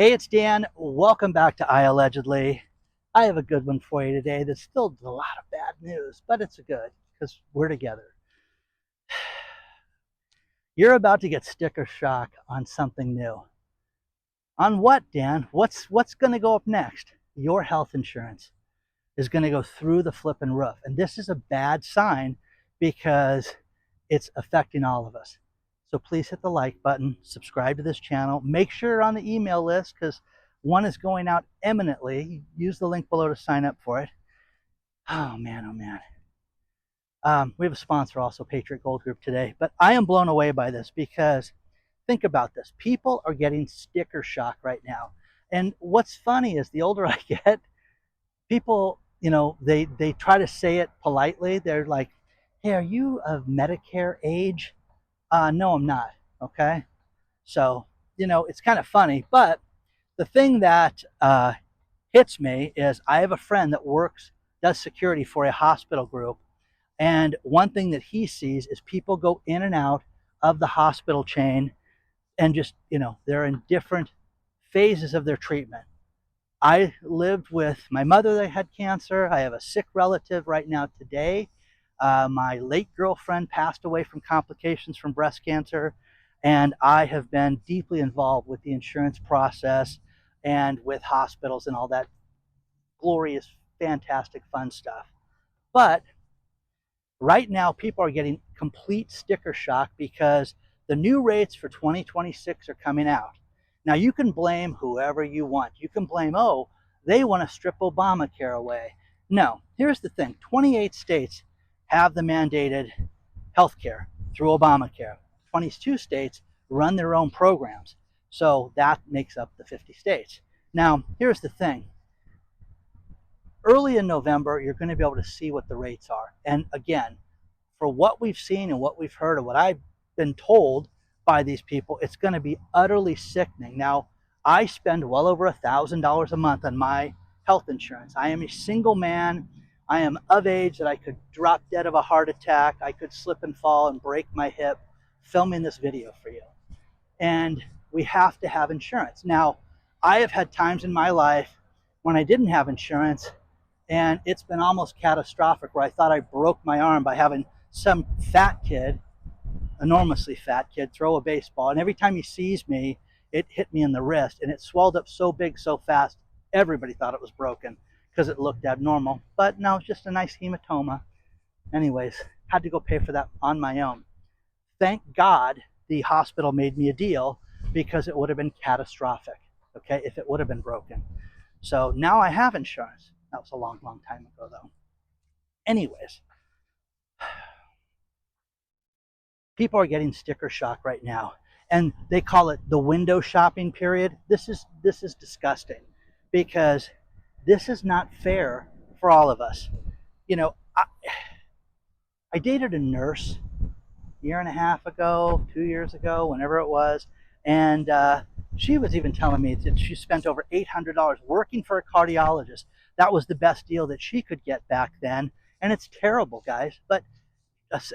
Hey, it's Dan. Welcome back to iAllegedly. I have a good one for you today. There's still a lot of bad news, but it's good because we're together. You're about to get sticker shock on something new. On what, Dan? What's going to go up next? Your health insurance is going to go through the flipping roof. And this is a bad sign because it's affecting all of us. So please hit the like button, subscribe to this channel, make sure you're on the email list because one is going out imminently. Use the link below to sign up for it. Oh man, oh man. We have a sponsor also, Patriot Gold Group today, but I am blown away by this because think about this. People are getting sticker shock right now. And what's funny is the older I get, people, they try to say it politely. They're like, hey, are you of Medicare age? No, I'm not. Okay. So, it's kind of funny. But the thing that hits me is I have a friend that does security for a hospital group. And one thing that he sees is people go in and out of the hospital chain and just, they're in different phases of their treatment. I lived with my mother that had cancer. I have a sick relative right now today. My late girlfriend passed away from complications from breast cancer, and I have been deeply involved with the insurance process and with hospitals and all that glorious, fantastic, fun stuff. But right now, people are getting complete sticker shock because the new rates for 2026 are coming out. Now, you can blame whoever you want. You can blame, oh, they want to strip Obamacare away. No, here's the thing. 28 states have the mandated health care through Obamacare. 22 states run their own programs. So that makes up the 50 states. Now, here's the thing. Early in November, you're going to be able to see what the rates are. And again, for what we've seen and what we've heard and what I've been told by these people, it's going to be utterly sickening. Now, I spend well over $1,000 a month on my health insurance. I am a single man. I am of age that I could drop dead of a heart attack. I could slip and fall and break my hip filming this video for you. And we have to have insurance. Now, I have had times in my life when I didn't have insurance, and it's been almost catastrophic where I thought I broke my arm by having some fat kid, enormously fat kid, throw a baseball. And every time he sees me, it hit me in the wrist, and it swelled up so big so fast, everybody thought it was broken because it looked abnormal. But no, it's just a nice hematoma. Anyways, had to go pay for that on my own. Thank God the hospital made me a deal because it would have been catastrophic, okay, if it would have been broken. So now I have insurance. That was a long, long time ago, though. Anyways, people are getting sticker shock right now, and they call it the window shopping period. This is disgusting because this is not fair for all of us. I dated a nurse a year and a half ago, 2 years ago, whenever it was, and she was even telling me that she spent over $800 working for a cardiologist. That was the best deal that she could get back then, and it's terrible, guys. But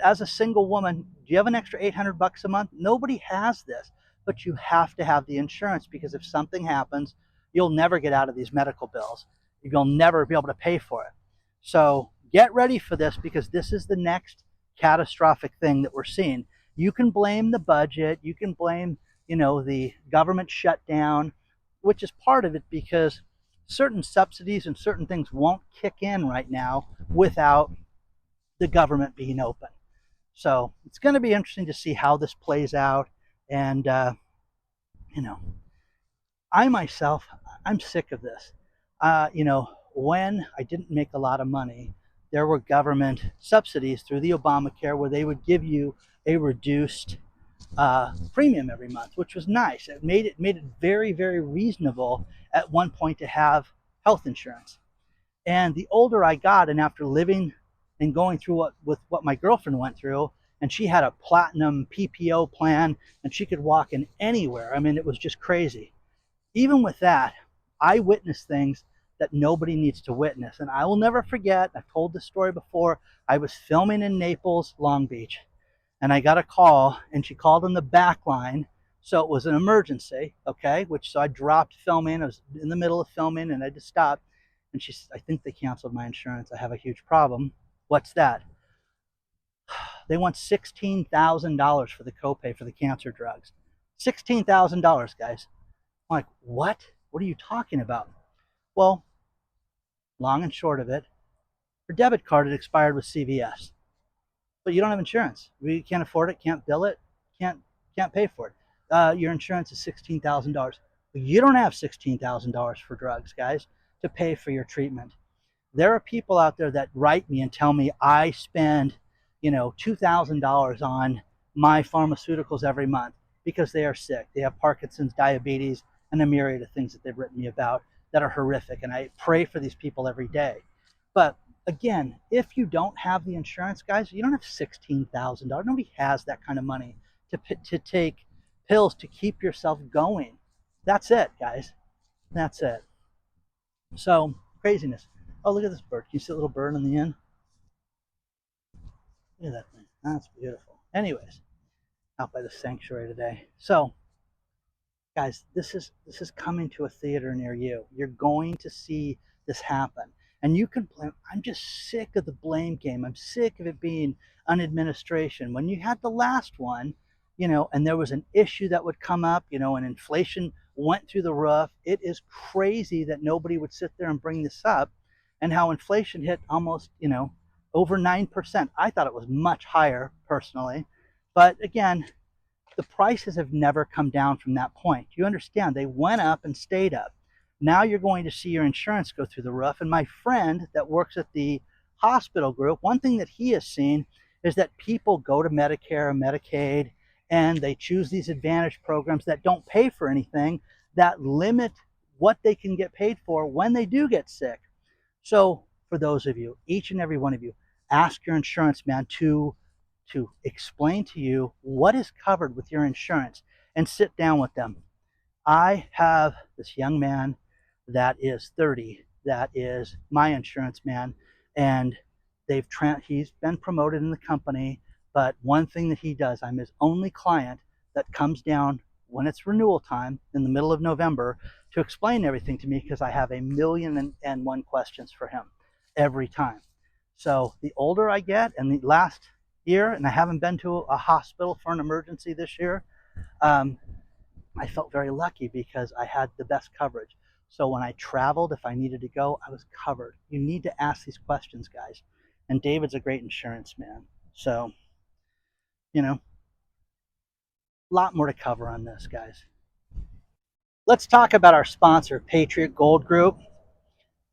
as a single woman, do you have an extra 800 bucks a month? Nobody has this, but you have to have the insurance because if something happens, you'll never get out of these medical bills. You'll never be able to pay for it. So get ready for this because this is the next catastrophic thing that we're seeing. You can blame the budget. You can blame, the government shutdown, which is part of it because certain subsidies and certain things won't kick in right now without the government being open. So it's going to be interesting to see how this plays out. And, I myself, I'm sick of this. When I didn't make a lot of money, there were government subsidies through the Obamacare where they would give you a reduced premium every month, which was nice. It made it very, very reasonable at one point to have health insurance. And the older I got, and after living and going through what my girlfriend went through, and she had a platinum PPO plan, and she could walk in anywhere. I mean, it was just crazy. Even with that, I witnessed things that nobody needs to witness. And I will never forget, I've told this story before, I was filming in Naples, Long Beach, and I got a call, and she called on the back line So it was an emergency, okay, so I dropped filming. I was in the middle of filming and I just stopped. And she said, I think they canceled my insurance. I have a huge problem. What's that? They want $16,000 for the copay for the cancer drugs. $16,000, guys. I'm like, what? What are you talking about? Well, long and short of it, her debit card had expired with CVS, but you don't have insurance. We can't afford it, can't bill it, can't pay for it. Your insurance is $16,000. You don't have $16,000 for drugs, guys, to pay for your treatment. There are people out there that write me and tell me I spend, $2,000 on my pharmaceuticals every month because they are sick. They have Parkinson's, diabetes, and a myriad of things that they've written me about that are horrific. And I pray for these people every day. But again, if you don't have the insurance, guys, you don't have $16,000. Nobody has that kind of money to take pills to keep yourself going. That's it, guys. That's it. So, craziness. Oh, look at this bird. Can you see a little bird on the end? Look at that thing. That's beautiful. Anyways, out by the sanctuary today. So, guys, this is coming to a theater near you. You're going to see this happen. And you can blame. I'm just sick of the blame game. I'm sick of it being an administration. When you had the last one, and there was an issue that would come up, and inflation went through the roof. It is crazy that nobody would sit there and bring this up, and how inflation hit almost, over 9%. I thought it was much higher personally. But again, the prices have never come down from that point. You understand? They went up and stayed up. Now you're going to see your insurance go through the roof. And my friend that works at the hospital group, one thing that he has seen is that people go to Medicare and Medicaid and they choose these advantage programs that don't pay for anything, that limit what they can get paid for when they do get sick. So for those of you, each and every one of you, ask your insurance man to explain to you what is covered with your insurance and sit down with them. I have this young man that is 30 that is my insurance man, and he's been promoted in the company, but one thing that he does, I'm his only client that comes down when it's renewal time in the middle of November to explain everything to me, because I have 1,000,001 questions for him every time. So the older I get, and the last year, and I haven't been to a hospital for an emergency this year, I felt very lucky because I had the best coverage. So when I traveled, if I needed to go, I was covered. You need to ask these questions, guys. And David's a great insurance man. So, a lot more to cover on this, guys. Let's talk about our sponsor, Patriot Gold Group.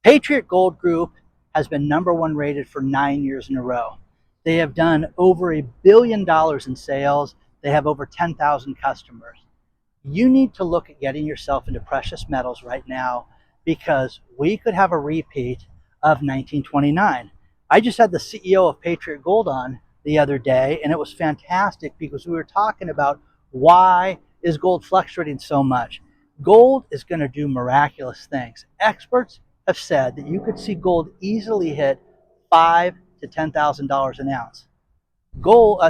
Patriot Gold Group has been #1 rated for 9 years in a row. They have done over $1 billion in sales. They have over 10,000 customers. You need to look at getting yourself into precious metals right now, because we could have a repeat of 1929. I just had the CEO of Patriot Gold on the other day, and it was fantastic because we were talking about why is gold fluctuating so much. Gold is going to do miraculous things. Experts have said that you could see gold easily hit $5,000 to $10,000 an ounce.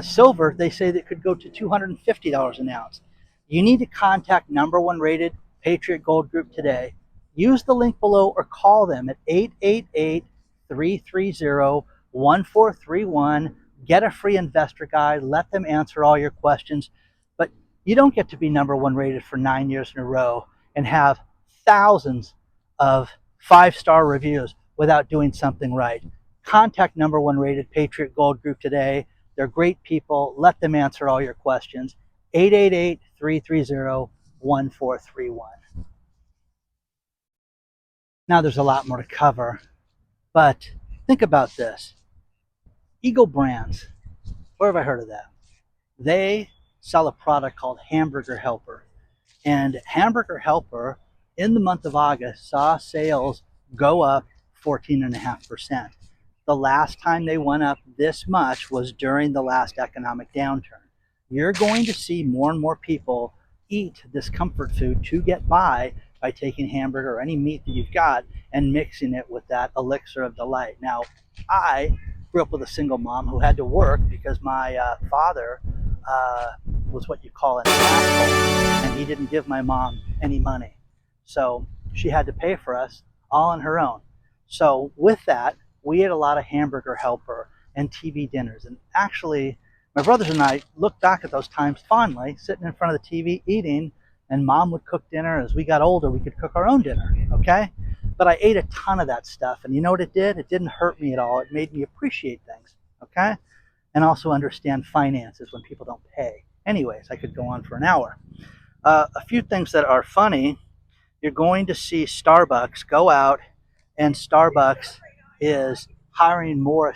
Silver, they say that could go to $250 an ounce. You need to contact #1 rated Patriot Gold Group today. Use the link below or call them at 888-330-1431. Get a free investor guide. Let them answer all your questions. But you don't get to be #1 rated for 9 years in a row and have thousands of 5-star reviews without doing something right. Contact #1 rated Patriot Gold Group today. They're great people. Let them answer all your questions. 888-330-1431. Now there's a lot more to cover, but think about this. Eagle Brands, where have I heard of that? They sell a product called Hamburger Helper. And Hamburger Helper, in the month of August, saw sales go up 14.5%. The last time they went up this much was during the last economic downturn. You're going to see more and more people eat this comfort food to get by taking hamburger or any meat that you've got and mixing it with that elixir of delight. Now, I grew up with a single mom who had to work because my father was what you call an asshole, and he didn't give my mom any money. So she had to pay for us all on her own. So with that, we ate a lot of Hamburger Helper and TV dinners. And actually, my brothers and I look back at those times fondly, sitting in front of the TV eating, and mom would cook dinner. As we got older, we could cook our own dinner, okay? But I ate a ton of that stuff, and you know what it did? It didn't hurt me at all. It made me appreciate things, okay? And also understand finances when people don't pay. Anyways, I could go on for an hour. A few things that are funny. You're going to see Starbucks go out, and Starbucks is hiring more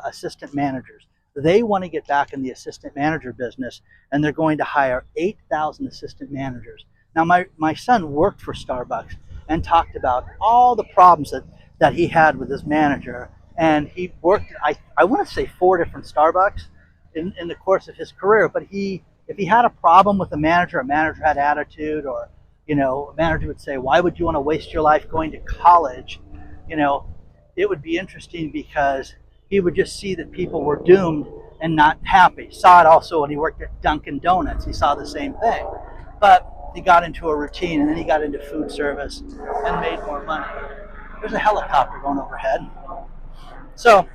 assistant managers. They want to get back in the assistant manager business, and they're going to hire 8,000 assistant managers. Now, my son worked for Starbucks and talked about all the problems that he had with his manager. And he worked, I want to say 4 different Starbucks in the course of his career. But if he had a problem with a manager had attitude, or, you know, a manager would say, why would you want to waste your life going to college? You know, it would be interesting because he would just see that people were doomed and not happy. Saw it also when he worked at Dunkin' Donuts. He saw the same thing. But he got into a routine, and then he got into food service and made more money. There's a helicopter going overhead. So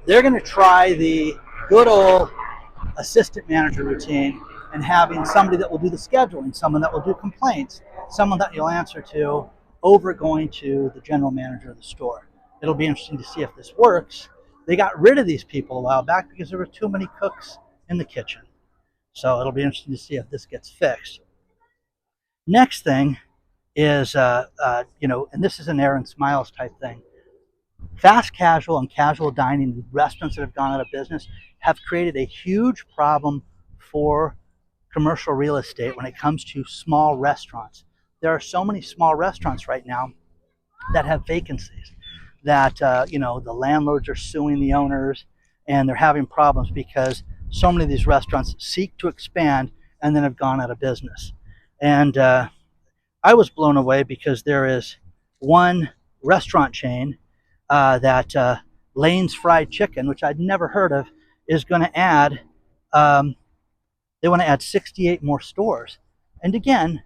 they're going to try the good old assistant manager routine, and having somebody that will do the scheduling, someone that will do complaints, someone that you'll answer to, over going to the general manager of the store. It'll be interesting to see if this works. They got rid of these people a while back because there were too many cooks in the kitchen. So it'll be interesting to see if this gets fixed. Next thing is, you know, and this is an Aaron Smiles type thing. Fast casual and casual dining restaurants that have gone out of business have created a huge problem for commercial real estate when it comes to small restaurants. There are so many small restaurants right now that have vacancies that, you know, the landlords are suing the owners, and they're having problems because so many of these restaurants seek to expand and then have gone out of business. And I was blown away because there is one restaurant chain that Lane's Fried Chicken, which I'd never heard of, is going to add. They want to add 68 more stores. And again,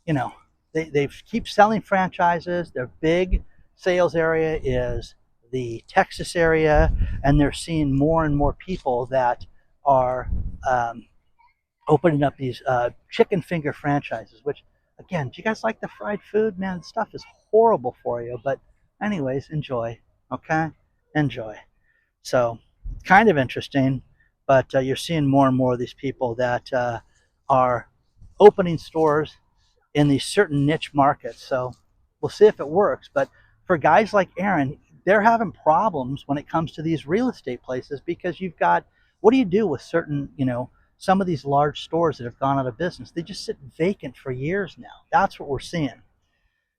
you know, they keep selling franchises. Their big sales area is the Texas area, and they're seeing more and more people that are opening up these chicken finger franchises, which, again, do you guys like the fried food? Man, the stuff is horrible for you. But anyways, enjoy, okay? Enjoy. So kind of interesting, but you're seeing more and more of these people that are opening stores in these certain niche markets. So we'll see if it works. But for guys like Aaron, they're having problems when it comes to these real estate places, because you've got, what do you do with certain, you know, some of these large stores that have gone out of business? They just sit vacant for years now. That's what we're seeing.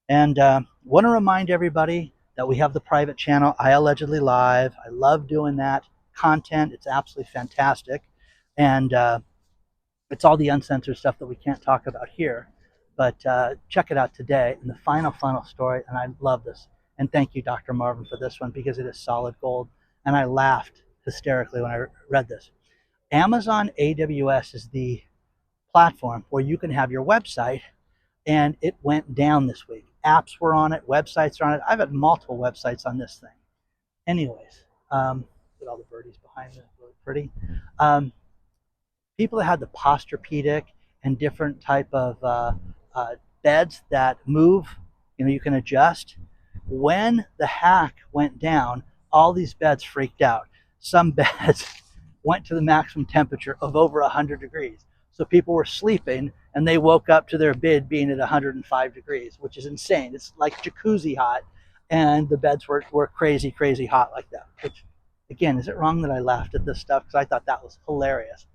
And want to remind everybody that we have the private channel, iAllegedly Live. I love doing that content. It's absolutely fantastic. And it's all the uncensored stuff that we can't talk about here. But check it out today. And the final story, and I love this. And thank you, Dr. Marvin, for this one, because it is solid gold. And I laughed hysterically when I read this. Amazon AWS is the platform where you can have your website, and it went down this week. Apps were on it, websites are on it. I've had multiple websites on this thing. Anyways, look at all the birdies behind me, really pretty. People that had the Posturepedic and different type of beds that move, you know, you can adjust. When the hack went down, all these beds freaked out. Some beds went to the maximum temperature of over 100 degrees. So people were sleeping, and they woke up to their bed being at 105 degrees, which is insane. It's like jacuzzi hot, and the beds were crazy hot like that. Which, again, is it wrong that I laughed at this stuff? Because I thought that was hilarious.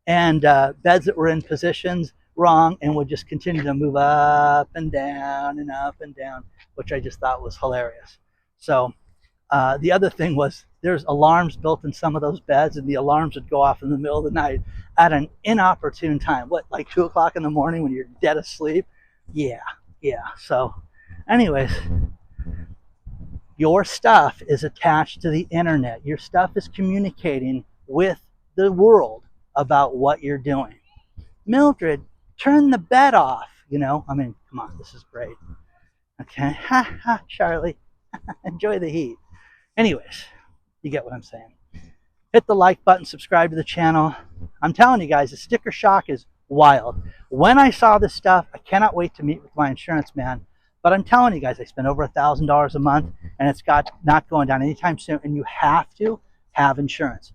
And beds that were in positions wrong and would just continue to move up and down and up and down, which I just thought was hilarious. So the other thing was, there's alarms built in some of those beds, and the alarms would go off in the middle of the night at an inopportune time. What, like 2 o'clock in the morning when you're dead asleep? Yeah. So anyways, your stuff is attached to the internet. Your stuff is communicating with the world about what you're doing. Mildred, turn the bed off. You know, I mean, come on, this is great. Okay, ha ha, Charlie, enjoy the heat. Anyways, you get what I'm saying. Hit the like button, subscribe to the channel. I'm telling you guys, the sticker shock is wild. When I saw this stuff, I cannot wait to meet with my insurance man. But I'm telling you guys, I spend over $1,000 a month, and it's got not going down anytime soon. And you have to have insurance.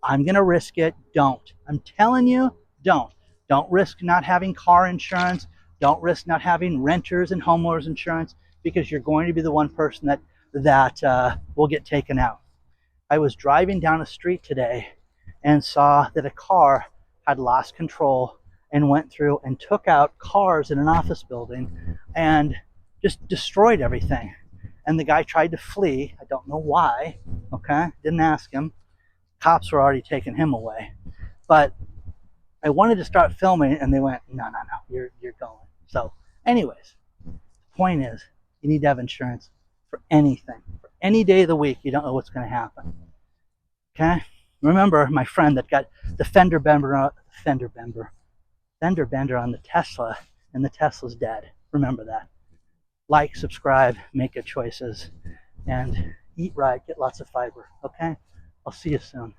I'm gonna risk it. Don't. I'm telling you, don't. Don't risk not having car insurance. Don't risk not having renters and homeowners insurance, because you're going to be the one person that will get taken out. I was driving down a street today and saw that a car had lost control and went through and took out cars in an office building and just destroyed everything. And the guy tried to flee. I don't know why. Okay, didn't ask him. Cops were already taking him away. But I wanted to start filming, and they went, no, you're going. So anyways, the point is, you need to have insurance for anything. For any day of the week, you don't know what's going to happen. Okay? Remember my friend that got the fender bender on the Tesla, and the Tesla's dead. Remember that. Like, subscribe, make good choices, and eat right, get lots of fiber. Okay? I'll see you soon.